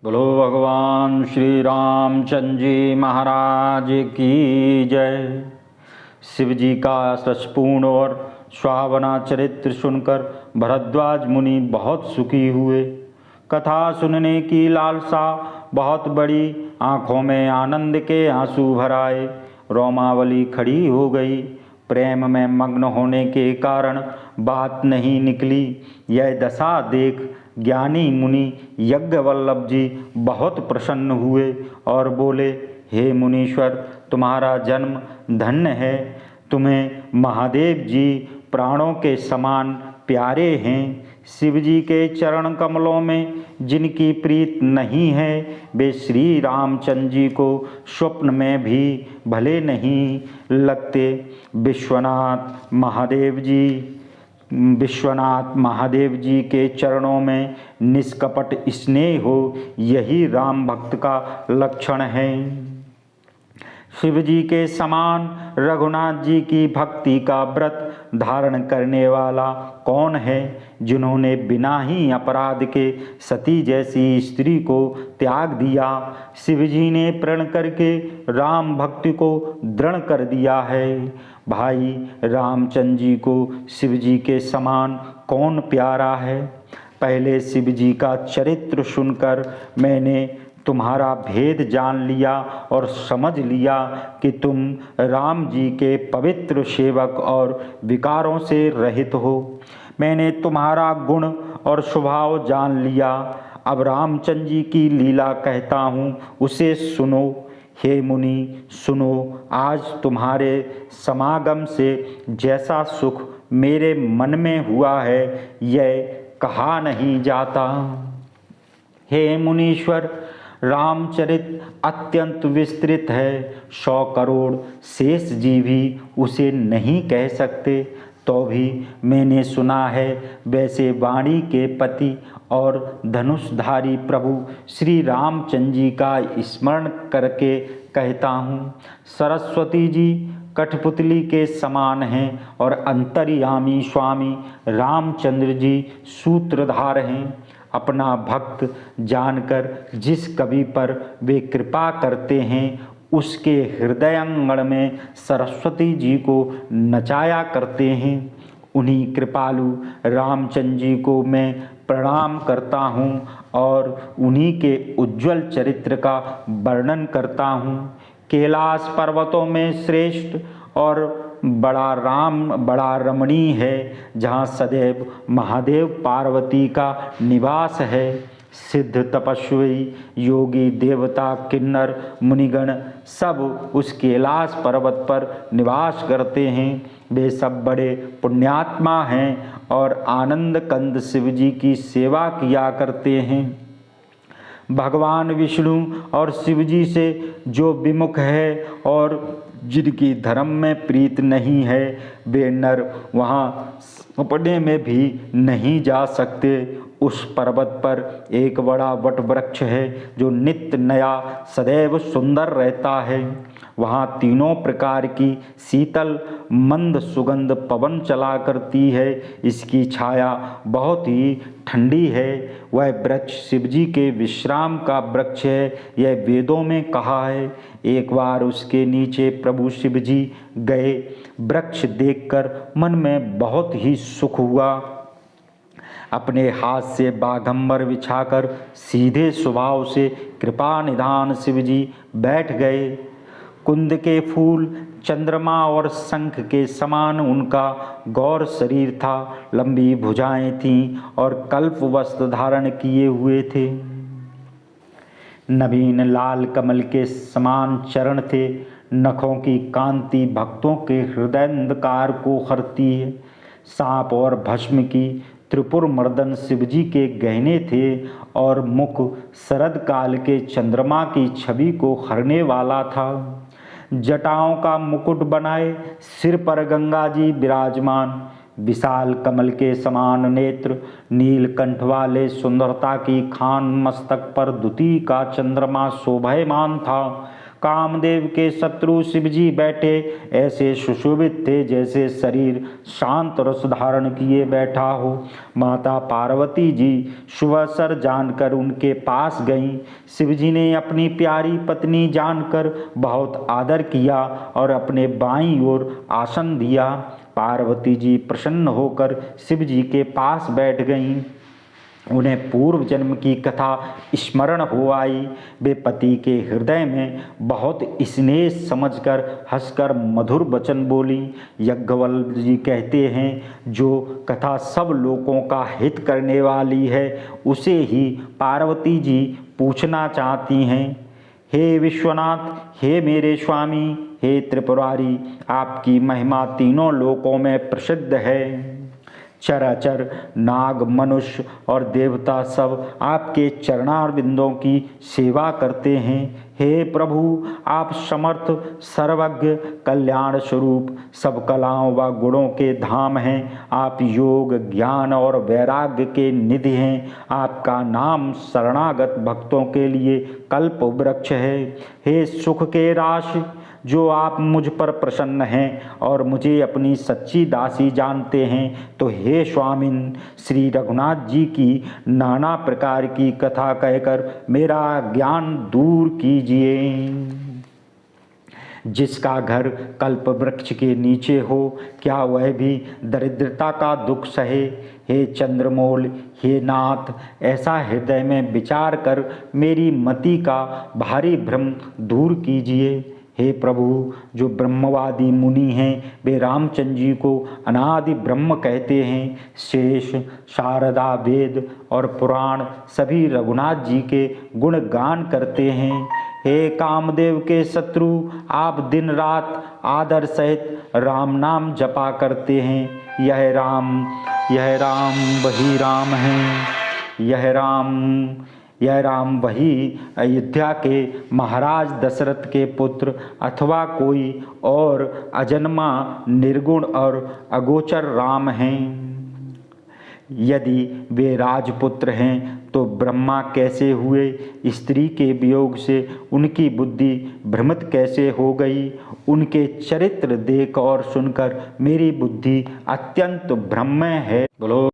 बोलो भगवान श्री रामचंद्र जी महाराज की जय। शिव जी का सचपूर्ण और सुहावना चरित्र सुनकर भरद्वाज मुनि बहुत सुखी हुए। कथा सुनने की लालसा बहुत बड़ी, आँखों में आनंद के आंसू भर आए, रोमावली खड़ी हो गई। प्रेम में मग्न होने के कारण बात नहीं निकली। यह दशा देख ज्ञानी मुनि यज्ञवल्लभ जी बहुत प्रसन्न हुए और बोले, हे मुनीश्वर, तुम्हारा जन्म धन्य है। तुम्हें महादेव जी प्राणों के समान प्यारे हैं। शिव जी के चरण कमलों में जिनकी प्रीत नहीं है, वे श्री रामचंद्र जी को स्वप्न में भी भले नहीं लगते। विश्वनाथ महादेव जी के चरणों में निष्कपट स्नेह हो, यही राम भक्त का लक्षण है। शिव जी के समान रघुनाथ जी की भक्ति का व्रत धारण करने वाला कौन है, जिन्होंने बिना ही अपराध के सती जैसी स्त्री को त्याग दिया। शिव जी ने प्रण करके राम भक्ति को दृढ़ कर दिया है। भाई, रामचंद्र जी को शिव जी के समान कौन प्यारा है। पहले शिव जी का चरित्र सुनकर मैंने तुम्हारा भेद जान लिया और समझ लिया कि तुम राम जी के पवित्र सेवक और विकारों से रहित हो। मैंने तुम्हारा गुण और स्वभाव जान लिया। अब रामचंद्र जी की लीला कहता हूँ, उसे सुनो। हे मुनि सुनो, आज तुम्हारे समागम से जैसा सुख मेरे मन में हुआ है, यह कहा नहीं जाता। हे मुनीश्वर, रामचरित अत्यंत विस्तृत है। 100 करोड़ शेष जी भी उसे नहीं कह सकते। तो भी मैंने सुना है, वैसे वाणी के पति और धनुषधारी प्रभु श्री रामचंद्र जी का स्मरण करके कहता हूँ। सरस्वती जी कठपुतली के समान हैं और अंतर्यामी स्वामी रामचंद्र जी सूत्रधार हैं। अपना भक्त जानकर जिस कवि पर वे कृपा करते हैं, उसके हृदयांगण में सरस्वती जी को नचाया करते हैं। उन्हीं कृपालु रामचंद्र जी को मैं प्रणाम करता हूँ और उन्हीं के उज्जवल चरित्र का वर्णन करता हूँ। कैलाश पर्वतों में श्रेष्ठ और बड़ा रमणीय है, जहाँ सदैव महादेव पार्वती का निवास है। सिद्ध तपस्वी योगी देवता किन्नर मुनिगण सब उस कैलाश पर्वत पर निवास करते हैं। वे सब बड़े पुण्यात्मा हैं और आनंद कंद शिव जी की सेवा किया करते हैं। भगवान विष्णु और शिव जी से जो विमुख है और जिनकी धर्म में प्रीत नहीं है, वे नर वहाँ सपने में भी नहीं जा सकते। उस पर्वत पर एक बड़ा वट वृक्ष है जो नित्य नया सदैव सुंदर रहता है। वहाँ तीनों प्रकार की शीतल मंद सुगंध पवन चला करती है। इसकी छाया बहुत ही ठंडी है। वह वृक्ष शिव जी के विश्राम का वृक्ष है, यह वेदों में कहा है। एक बार उसके नीचे प्रभु शिव जी गए। वृक्ष देखकर मन में बहुत ही सुख हुआ। अपने हाथ से बाघंबर बिछाकर सीधे स्वभाव से कृपा निधान शिव जी बैठ गए। कुंद के फूल, चंद्रमा और शंख के समान उनका गौर शरीर था। लंबी भुजाएं थीं और कल्प वस्त्र धारण किए हुए थे। नवीन लाल कमल के समान चरण थे। नखों की कांति भक्तों के हृदय अंधकार को हरती है। सांप और भस्म की त्रिपुर मर्दन शिवजी के गहने थे और मुख शरद काल के चंद्रमा की छवि को हरने वाला था। जटाओं का मुकुट बनाए सिर पर गंगा जी विराजमान। विशाल कमल के समान नेत्र, नीलकंठ वाले सुंदरता की खान, मस्तक पर द्युति का चंद्रमा शोभायमान था। कामदेव के शत्रु शिवजी बैठे ऐसे सुशोभित थे जैसे शरीर शांत रस धारण किए बैठा हो। माता पार्वती जी सुअवसर जानकर उनके पास गईं। शिवजी ने अपनी प्यारी पत्नी जानकर बहुत आदर किया और अपने बाईं ओर आसन दिया। पार्वती जी प्रसन्न होकर शिवजी के पास बैठ गईं। उन्हें पूर्व जन्म की कथा स्मरण हो आई। वे पति के हृदय में बहुत स्नेह समझकर हंसकर मधुर वचन बोली। यज्ञवल्क्य जी कहते हैं, जो कथा सब लोगों का हित करने वाली है उसे ही पार्वती जी पूछना चाहती हैं। हे विश्वनाथ, हे मेरे स्वामी, हे त्रिपुरारी, आपकी महिमा तीनों लोकों में प्रसिद्ध है। चराचर नाग, मनुष्य और देवता सब आपके चरणारविंदों की सेवा करते हैं। हे प्रभु, आप समर्थ, सर्वज्ञ, कल्याण स्वरूप, सब कलाओं व गुणों के धाम हैं। आप योग, ज्ञान और वैराग्य के निधि हैं। आपका नाम शरणागत भक्तों के लिए कल्प वृक्ष है। हे सुख के राशि, जो आप मुझ पर प्रसन्न हैं और मुझे अपनी सच्ची दासी जानते हैं, तो हे स्वामिन, श्री रघुनाथ जी की नाना प्रकार की कथा कहकर मेरा ज्ञान दूर कीजिए। जिसका घर कल्प वृक्ष के नीचे हो, क्या वह भी दरिद्रता का दुख सहे? हे चंद्रमौल, हे नाथ, ऐसा हृदय में विचार कर मेरी मति का भारी भ्रम दूर कीजिए। हे प्रभु, जो ब्रह्मवादी मुनि हैं वे रामचंद्र जी को अनादि ब्रह्म कहते हैं। शेष, शारदा, वेद और पुराण सभी रघुनाथ जी के गुण गान करते हैं। हे कामदेव के शत्रु, आप दिन रात आदर सहित राम नाम जपा करते हैं। यह राम वही राम है। यह राम वही अयोध्या के महाराज दशरथ के पुत्र अथवा कोई और अजन्मा, निर्गुण और अगोचर राम हैं। यदि वे राजपुत्र हैं तो ब्रह्मा कैसे हुए? स्त्री के वियोग से उनकी बुद्धि भ्रमित कैसे हो गई? उनके चरित्र देख और सुनकर मेरी बुद्धि अत्यंत भ्रममय है। बोलो।